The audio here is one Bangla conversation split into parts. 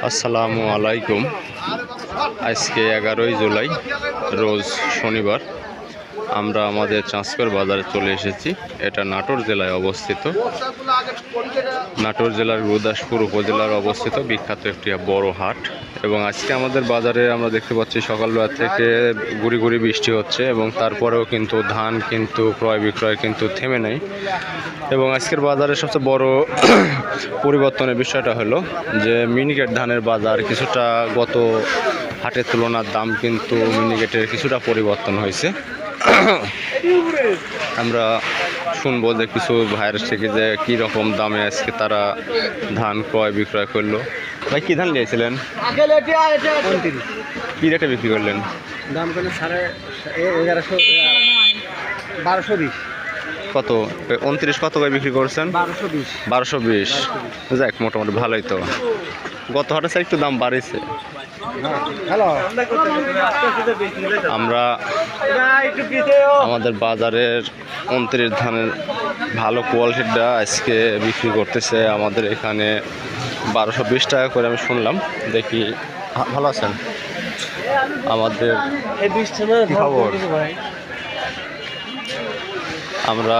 আসসালামু আলাইকুম। আজকে 11ই জুলাই রোজ শনিবার। আমরা আমাদের চাঁচকর বাজারে চলে এসেছি। এটা নাটোর জেলায় অবস্থিত। নাটোর জেলার গুরুদাসপুর উপজেলার অবস্থিত বিখ্যাত একটি বড় হাট। এবং আজকে আমাদের বাজারে আমরা দেখতে পাচ্ছি সকালবেলা থেকে গুড়ি গুড়ি বৃষ্টি হচ্ছে এবং তারপরেও কিন্তু ধান কিন্তু ক্রয় বিক্রয় কিন্তু থেমে নেই। এবং আজকের বাজারে সবচেয়ে বড় পরিবর্তনের বিষয়টা হলো যে মিনিকেট ধানের বাজার কিছুটা গত হাটের তুলনার দাম কিন্তু মিনিকেটের কিছুটা পরিবর্তন হয়েছে। আমরা শুনবো যে কিছু ভাইয়ের থেকে যে কী রকম দামে আজকে তারা ধান ক্রয় বিক্রয় করলো। ভাই কী ধান নিয়েছিলেন? কী রেটে বিক্রি করলেন? দাম করে 1150 1220। কত 29 কত করে বিক্রি করছেন? 1220। যাক মোটামুটি ভালোই তো। গত হাটে একটু দাম বাড়িয়েছে। আমরা আমাদের বাজারের 29 ধানের ভালো কোয়ালিটিটা আজকে বিক্রি করতেছে আমাদের এখানে 1220 টাকা করে আমি শুনলাম। দেখি ভালো আছেন? আমাদের খবর আমরা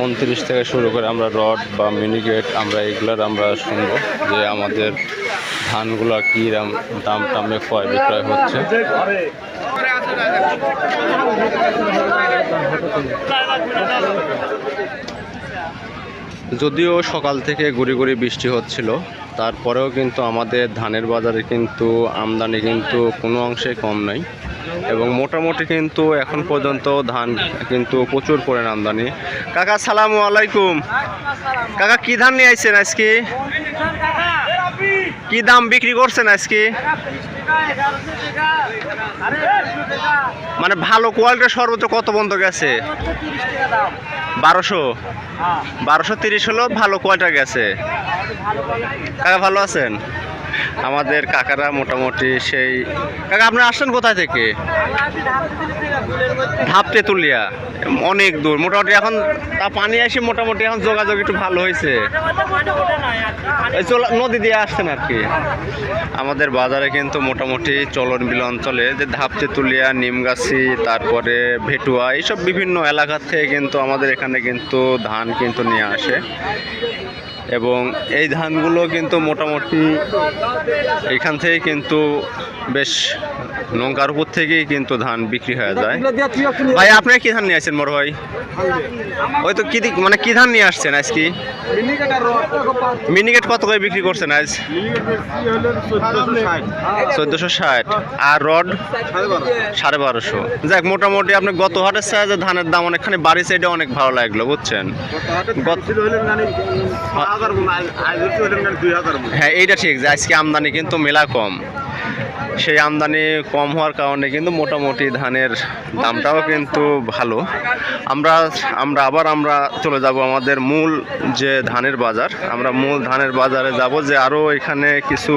29 থেকে শুরু করে আমরা রড বা মিনিকেট আমরা এগুলার আমরা শুনবো যে আমাদের ধানগুলো কী দাম টামে ক্রয় বিক্রয় হচ্ছে। যদিও সকাল থেকে গুড়ি গুড়ি বৃষ্টি হচ্ছিল, তারপরেও কিন্তু আমাদের ধানের বাজারে কিন্তু আমদানি কিন্তু কোনো অংশে কম নাই এবং মোটামুটি কিন্তু এখন পর্যন্ত ধান কিন্তু প্রচুর পরিমাণ আমদানি। কাকা সালামু আলাইকুম। কাকা কি ধান নিয়ে আইছেন আজকে? কি দাম বিক্রি করছেন আজকে? মানে ভালো কোয়ালিটির সর্বোচ্চ কত পর্যন্ত গেছে? 1230 হলো ভালো কোয়ালিটি গেছে। কাকা ভালো আছেন? আমাদের কাকারা মোটামুটি সেই। কাকা আপনি আসছেন কোথায় থেকে? ধাপতে তুলিয়া, অনেক দূর। মোটামুটি এখন তা পানি আসে, মোটামুটি এখন যোগাযোগ একটু ভালো হয়েছে। নদী দিয়ে আসছেন আর কি। আমাদের বাজারে কিন্তু মোটামুটি চলন বিল অঞ্চলে যে ধাপতে তুলিয়া, নিমগাছি, তারপরে ভেটুয়া, এইসব বিভিন্ন এলাকা থেকে কিন্তু আমাদের এখানে কিন্তু ধান কিন্তু নিয়ে আসে এবং এই ধানগুলো কিন্তু মোটামুটি এখান থেকে কিন্তু বেশ নৌকার উপর থেকেই কিন্তু ধান বিক্রি হয়ে যায়। ভাই আপনি কি ধান নিয়ে আসছেন বড় ভাই? ওই তো কি মানে কি ধান নিয়ে আসছেন আজকে? মিনিকেট কত করে বিক্রি করছেন আজ? 1460। আর রড 1250। যাক মোটামুটি আপনি গত হাটের সাথে ধানের দাম অনেকখানি বাড়িছে, এটা অনেক ভালো লাগলো বুঝছেন। হ্যাঁ এইটা ঠিক যে আজকে আমদানি কিন্তু মেলা কম। সেই আমদানি কম হওয়ার কারণে কিন্তু মোটামুটি ধানের দামটাও কিন্তু ভালো। আমরা চলে যাব আমাদের মূল যে ধানের বাজার। আমরা মূল ধানের বাজারে যাব, যে আরও এখানে কিছু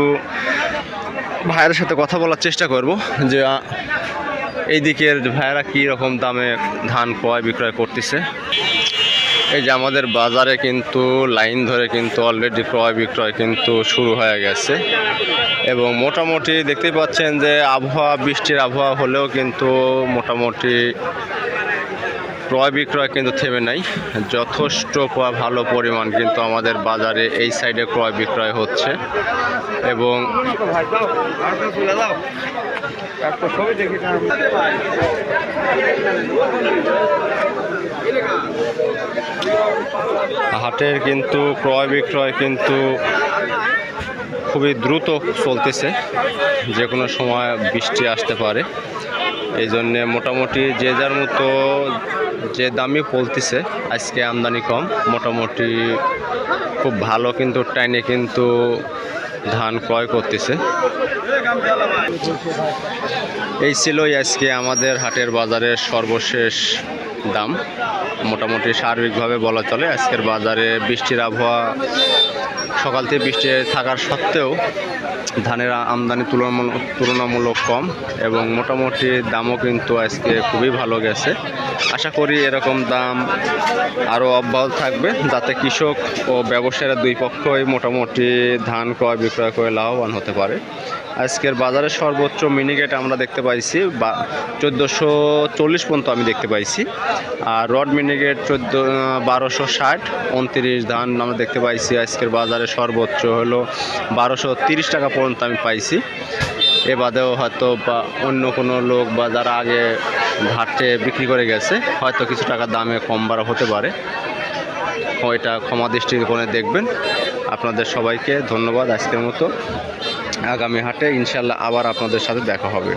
ভাইয়ের সাথে কথা বলার চেষ্টা করব যে এই দিকের ভাইয়েরা কী রকম দামে ধান ক্রয় বিক্রয় করতেছে। এই যে আমাদের বাজারে কিন্তু লাইন ধরে কিন্তু অলরেডি ক্রয় বিক্রয় কিন্তু শুরু হয়ে গেছে এবং মোটামুটি দেখতেই পাচ্ছেন যে আবহাওয়া, বৃষ্টির আবহাওয়া হলেও কিন্তু মোটামুটি ক্রয় বিক্রয় কিন্তু থেমে নাই। যথেষ্ট ভালো পরিমাণ কিন্তু আমাদের বাজারে এই সাইডে ক্রয় বিক্রয় হচ্ছে এবং হাটের কিন্তু ক্রয় বিক্রয় কিন্তু খুবই দ্রুত চলতেছে, যে কোনো সময় বৃষ্টি আসতে পারে। এই জন্যে মোটামুটি যে যার মতো যে দামই পড়তেছে। আজকে আমদানি কম, মোটামুটি খুব ভালো কিন্তু টাইনে কিন্তু ধান ক্রয় করতেছে। এই ছিলই আজকে আমাদের হাটের বাজারের সর্বশেষ দাম। মোটামুটি সার্বিকভাবে বলা চলে আজকের বাজারে বৃষ্টির আবহাওয়া, সকাল থেকে বৃষ্টি থাকার সত্ত্বেও ধানের আমদানি তুলনামূলক কম এবং মোটামুটি দামও কিন্তু আজকে খুবই ভালো গেছে। আশা করি এরকম দাম আরও অব্যাহত থাকবে, যাতে কৃষক ও ব্যবসায়ীরা দুই পক্ষই মোটামুটি ধান ক্রয় বিক্রয় করে লাভবান হতে পারে। আজকের বাজারে সর্বোচ্চ মিনিকেট আমরা দেখতে পাইছি 1440 পর্যন্ত আমি দেখতে পাইছি, আর রড মিনিকেট 1260 29 ধান আমরা দেখতে পাইছি। আজকের বাজারে সর্বোচ্চ হলো 1230 টাকা পর্যন্ত আমি পাইছি। এ বাদেও হয়তো বা অন্য কোনো লোক বা যারা আগে ঘাটে বিক্রি করে গেছে হয়তো কিছু টাকা দামে কম বাড়া হতে পারে, ওইটা ক্ষমা দৃষ্টিকোণে দেখবেন। আপনাদের সবাইকে ধন্যবাদ। আজকের মতো আগামী হাটে ইনশাল্লাহ আবার আপনাদের সাথে দেখা হবে।